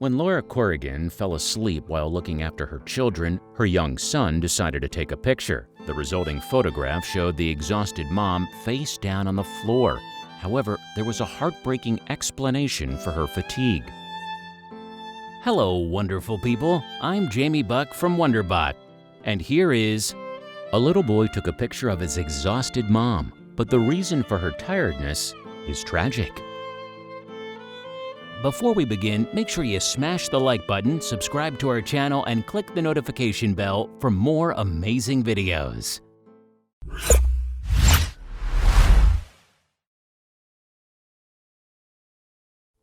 When Laura Corrigan fell asleep while looking after her children, her young son decided to take a picture. The resulting photograph showed the exhausted mom face down on the floor. However, there was a heartbreaking explanation for her fatigue. Hello, wonderful people. I'm Jamie Buck from WonderBot. And here is... A little boy took a picture of his exhausted mom, but the reason for her tiredness is tragic. Before we begin, make sure you smash the like button, subscribe to our channel, and click the notification bell for more amazing videos.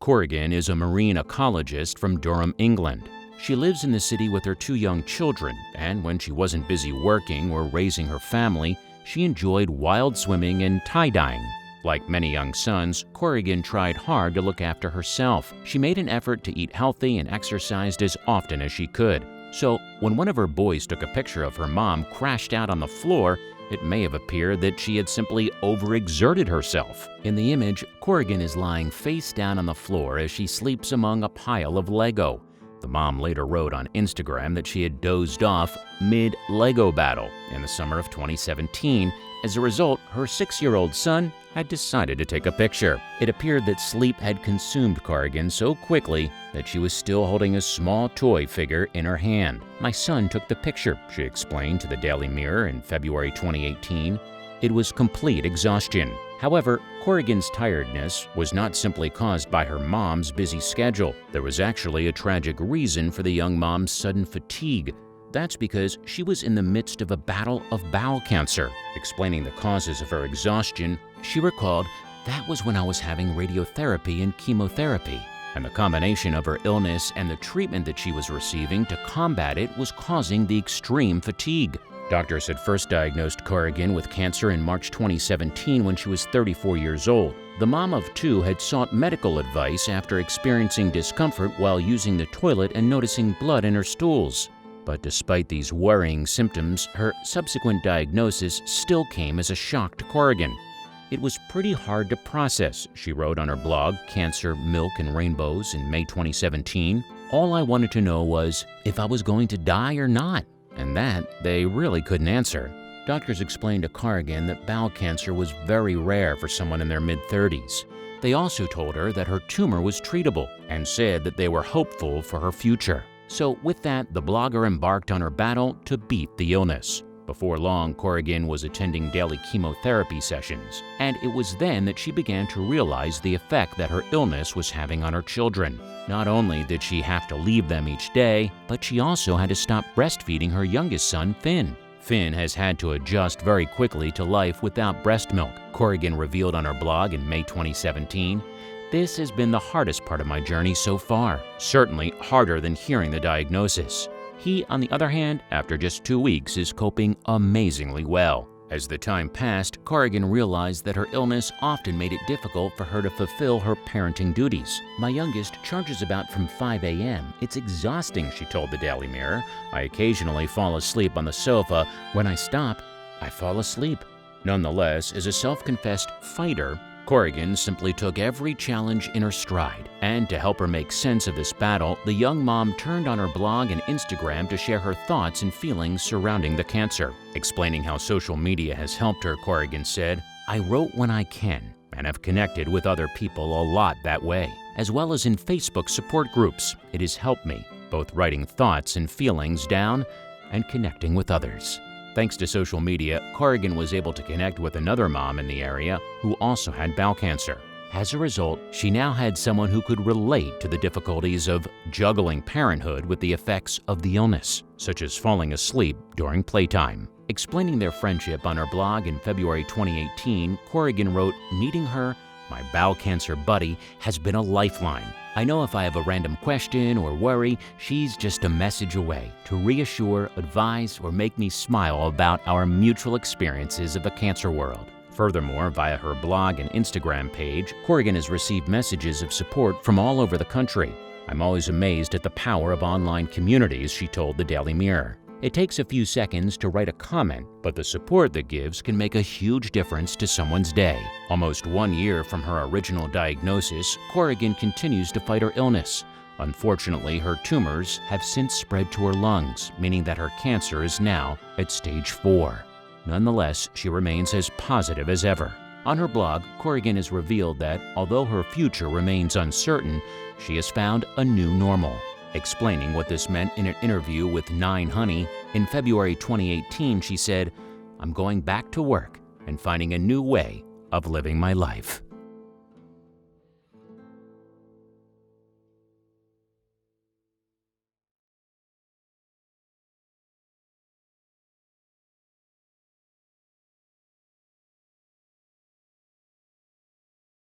Corrigan is a marine ecologist from Durham, England. She lives in the city with her 2 young children, and when she wasn't busy working or raising her family, she enjoyed wild swimming and tie-dyeing. Like many young sons, Corrigan tried hard to look after herself. She made an effort to eat healthy and exercised as often as she could. So, when one of her boys took a picture of her mom crashed out on the floor, it may have appeared that she had simply overexerted herself. In the image, Corrigan is lying face down on the floor as she sleeps among a pile of Lego. The mom later wrote on Instagram that she had dozed off mid-Lego battle in the summer of 2017. As a result, her 6-year-old son had decided to take a picture. It appeared that sleep had consumed Corrigan so quickly that she was still holding a small toy figure in her hand. "My son took the picture," she explained to the Daily Mirror in February 2018. It was complete exhaustion. However, Corrigan's tiredness was not simply caused by her mom's busy schedule. There was actually a tragic reason for the young mom's sudden fatigue. That's because she was in the midst of a battle of bowel cancer. Explaining the causes of her exhaustion, she recalled, "That was when I was having radiotherapy and chemotherapy, and the combination of her illness and the treatment that she was receiving to combat it was causing the extreme fatigue." Doctors had first diagnosed Corrigan with cancer in March 2017 when she was 34 years old. The mom of 2 had sought medical advice after experiencing discomfort while using the toilet and noticing blood in her stools. But despite these worrying symptoms, her subsequent diagnosis still came as a shock to Corrigan. "It was pretty hard to process," she wrote on her blog, Cancer, Milk, and Rainbows, in May 2017. "All I wanted to know was if I was going to die or not, and that they really couldn't answer." Doctors explained to Corrigan that bowel cancer was very rare for someone in their mid-30s. They also told her that her tumor was treatable and said that they were hopeful for her future. So with that, the blogger embarked on her battle to beat the illness. Before long, Corrigan was attending daily chemotherapy sessions, and it was then that she began to realize the effect that her illness was having on her children. Not only did she have to leave them each day, but she also had to stop breastfeeding her youngest son, Finn. Finn has had to adjust very quickly to life without breast milk, Corrigan revealed on her blog in May 2017. "This has been the hardest part of my journey so far, certainly harder than hearing the diagnosis." He, on the other hand, after just 2 weeks, is coping amazingly well. As the time passed, Corrigan realized that her illness often made it difficult for her to fulfill her parenting duties. "My youngest charges about from 5 a.m. It's exhausting," she told the Daily Mirror. "I occasionally fall asleep on the sofa. When I stop, I fall asleep." Nonetheless, as a self-confessed fighter, Corrigan simply took every challenge in her stride. And to help her make sense of this battle, the young mom turned on her blog and Instagram to share her thoughts and feelings surrounding the cancer. Explaining how social media has helped her, Corrigan said, "I wrote when I can, and have connected with other people a lot that way, as well as in Facebook support groups. It has helped me, both writing thoughts and feelings down and connecting with others." Thanks to social media, Corrigan was able to connect with another mom in the area who also had bowel cancer. As a result, she now had someone who could relate to the difficulties of juggling parenthood with the effects of the illness, such as falling asleep during playtime. Explaining their friendship on her blog in February 2018, Corrigan wrote, "Meeting her, my bowel cancer buddy, has been a lifeline. I know if I have a random question or worry, she's just a message away to reassure, advise, or make me smile about our mutual experiences of the cancer world." Furthermore, via her blog and Instagram page, Corrigan has received messages of support from all over the country. "I'm always amazed at the power of online communities," she told the Daily Mirror. It takes a few seconds to write a comment, but the support that gives can make a huge difference to someone's day. Almost 1 year from her original diagnosis, Corrigan continues to fight her illness. Unfortunately, her tumors have since spread to her lungs, meaning that her cancer is now at stage 4. Nonetheless, she remains as positive as ever. On her blog, Corrigan has revealed that although her future remains uncertain, she has found a new normal. Explaining what this meant in an interview with 9 Honey, in February 2018, she said, "I'm going back to work and finding a new way of living my life."